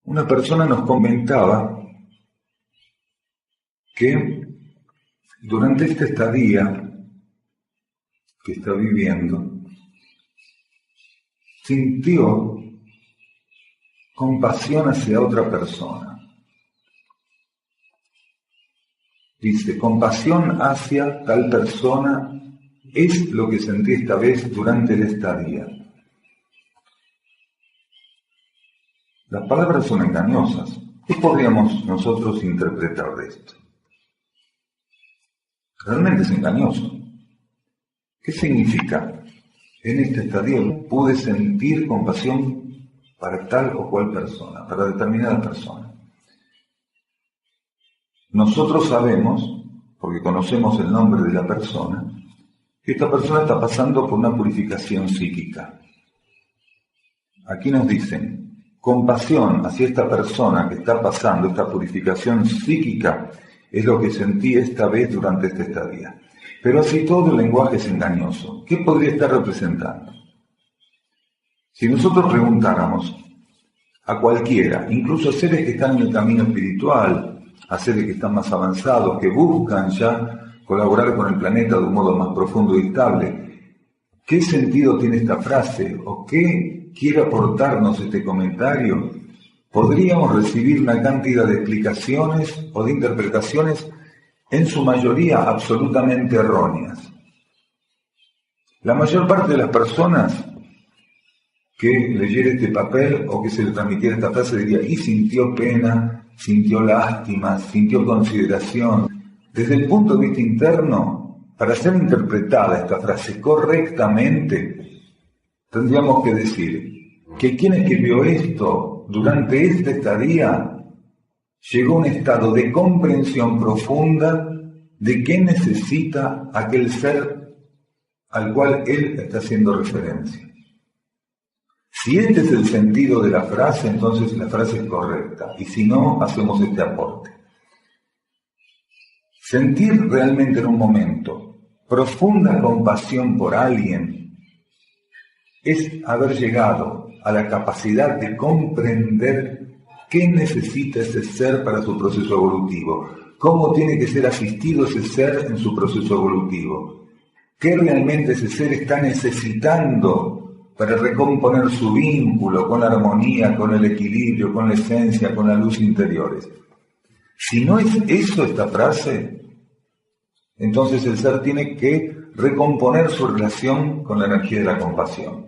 Una persona nos comentaba que durante esta estadía que está viviendo, sintió compasión hacia otra persona. Dice, compasión hacia tal persona es lo que sentí esta vez durante la estadía. Las palabras son engañosas. ¿Qué podríamos nosotros interpretar de esto? Realmente es engañoso. ¿Qué significa? En esta estadía pude sentir compasión para tal o cual persona, para determinada persona. Nosotros sabemos, porque conocemos el nombre de la persona, que esta persona está pasando por una purificación psíquica. Aquí nos dicen, compasión hacia esta persona que está pasando esta purificación psíquica es lo que sentí esta vez durante esta estadía. Pero así todo el lenguaje es engañoso. ¿Qué podría estar representando? Si nosotros preguntáramos a cualquiera, incluso a seres que están en el camino espiritual, a seres que están más avanzados, que buscan ya colaborar con el planeta de un modo más profundo y estable, ¿qué sentido tiene esta frase? ¿O qué quiere aportarnos este comentario? Podríamos recibir una cantidad de explicaciones o de interpretaciones, en su mayoría absolutamente erróneas. La mayor parte de las personas que leyera este papel o que se le transmitiera esta frase diría, y sintió pena, sintió lástima, sintió consideración. Desde el punto de vista interno, para ser interpretada esta frase correctamente, tendríamos que decir que quien escribió esto durante esta estadía llegó a un estado de comprensión profunda de qué necesita aquel ser al cual él está haciendo referencia. Si este es el sentido de la frase, entonces la frase es correcta, y si no, hacemos este aporte. Sentir realmente en un momento profunda compasión por alguien es haber llegado a la capacidad de comprender qué necesita ese ser para su proceso evolutivo, cómo tiene que ser asistido ese ser en su proceso evolutivo, qué realmente ese ser está necesitando para recomponer su vínculo con la armonía, con el equilibrio, con la esencia, con la luz interiores. Si no es eso esta frase, entonces el ser tiene que recomponer su relación con la energía de la compasión.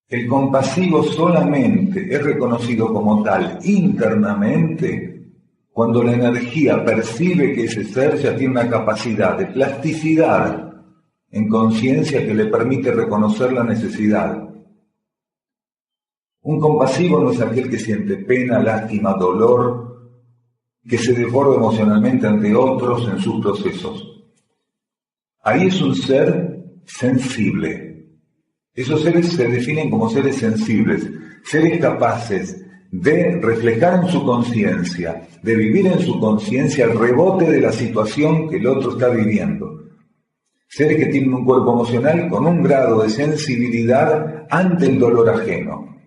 El compasivo solamente es reconocido como tal internamente cuando la energía percibe que ese ser ya tiene una capacidad de plasticidad en conciencia que le permite reconocer la necesidad. Un compasivo no es aquel que siente pena, lástima, dolor, que se desborda emocionalmente ante otros en sus procesos. Ahí es un ser sensible. Esos seres se definen como seres sensibles, seres capaces de reflejar en su conciencia, de vivir en su conciencia el rebote de la situación que el otro está viviendo. Seres que tienen un cuerpo emocional con un grado de sensibilidad ante el dolor ajeno.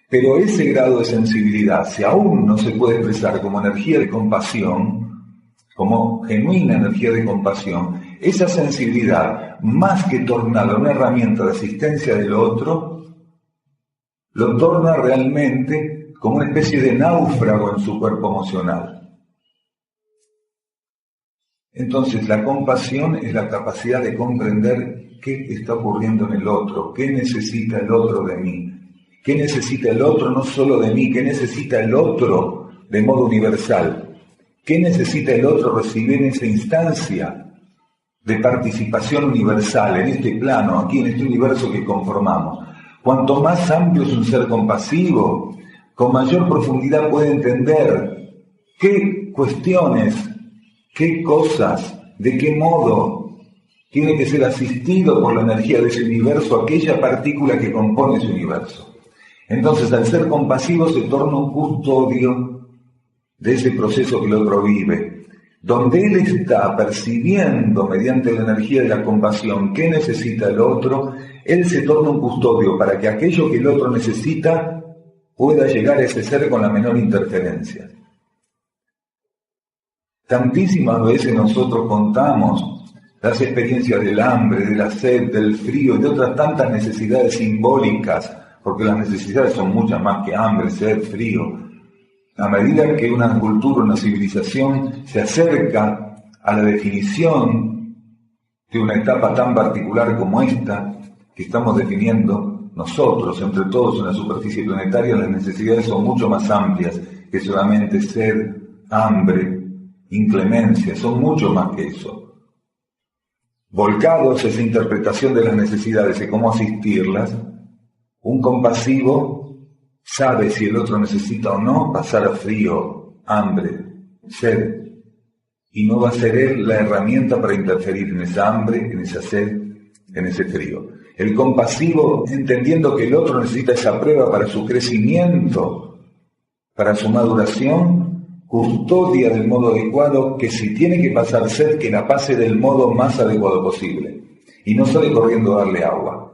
Pero ese grado de sensibilidad, si aún no se puede expresar como energía de compasión, como genuina energía de compasión, esa sensibilidad, más que tornada una herramienta de asistencia del otro, lo torna realmente como una especie de náufrago en su cuerpo emocional. Entonces, la compasión es la capacidad de comprender qué está ocurriendo en el otro, qué necesita el otro de mí, qué necesita el otro no solo de mí, qué necesita el otro de modo universal, qué necesita el otro recibir en esa instancia de participación universal, en este plano, aquí en este universo que conformamos. Cuanto más amplio es un ser compasivo, con mayor profundidad puede entender qué cuestiones, qué cosas, de qué modo tiene que ser asistido por la energía de ese universo, aquella partícula que compone ese universo. Entonces, al ser compasivo se torna un custodio de ese proceso que el otro vive, donde él está percibiendo mediante la energía de la compasión qué necesita el otro, él se torna un custodio para que aquello que el otro necesita pueda llegar a ese ser con la menor interferencia. Tantísimas veces nosotros contamos las experiencias del hambre, de la sed, del frío y de otras tantas necesidades simbólicas, porque las necesidades son muchas más que hambre, sed, frío. A medida que una cultura, una civilización se acerca a la definición de una etapa tan particular como esta, que estamos definiendo nosotros, entre todos en la superficie planetaria, las necesidades son mucho más amplias que solamente sed, hambre, inclemencia, son mucho más que eso. Volcados a esa interpretación de las necesidades y cómo asistirlas, un compasivo sabe si el otro necesita o no pasar a frío, hambre, sed, y no va a ser él la herramienta para interferir en esa hambre, en esa sed, en ese frío. El compasivo, entendiendo que el otro necesita esa prueba para su crecimiento, para su maduración, custodia del modo adecuado, que si tiene que pasar sed, que la pase del modo más adecuado posible. Y no sale corriendo a darle agua.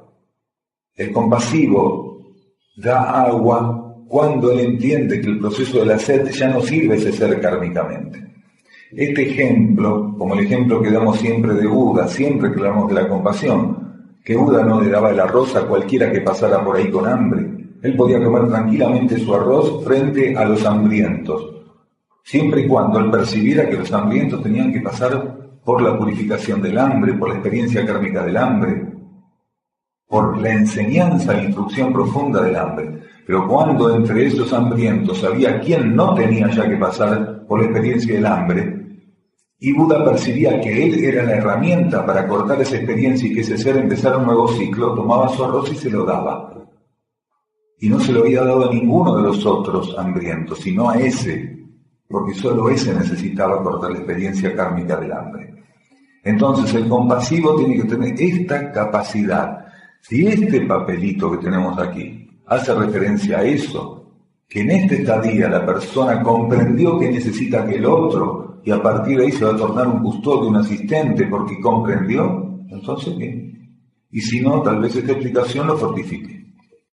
El compasivo da agua cuando él entiende que el proceso de la sed ya no sirve ese ser kármicamente. Este ejemplo, como el ejemplo que damos siempre de Buda, siempre que hablamos de la compasión, que Buda no le daba el arroz a cualquiera que pasara por ahí con hambre. Él podía comer tranquilamente su arroz frente a los hambrientos, siempre y cuando él percibiera que los hambrientos tenían que pasar por la purificación del hambre, por la experiencia kármica del hambre, por la enseñanza e instrucción profunda del hambre. Pero cuando entre esos hambrientos había quien no tenía ya que pasar por la experiencia del hambre, y Buda percibía que él era la herramienta para cortar esa experiencia y que ese ser empezara un nuevo ciclo, tomaba su arroz y se lo daba. Y no se lo había dado a ninguno de los otros hambrientos, sino a ese, porque solo ese necesitaba cortar la experiencia kármica del hambre. Entonces el compasivo tiene que tener esta capacidad. Si este papelito que tenemos aquí hace referencia a eso, que en este estadía la persona comprendió que necesita que el otro, y a partir de ahí se va a tornar un custodio, un asistente, porque comprendió, entonces bien. Y si no, tal vez esta explicación lo fortifique.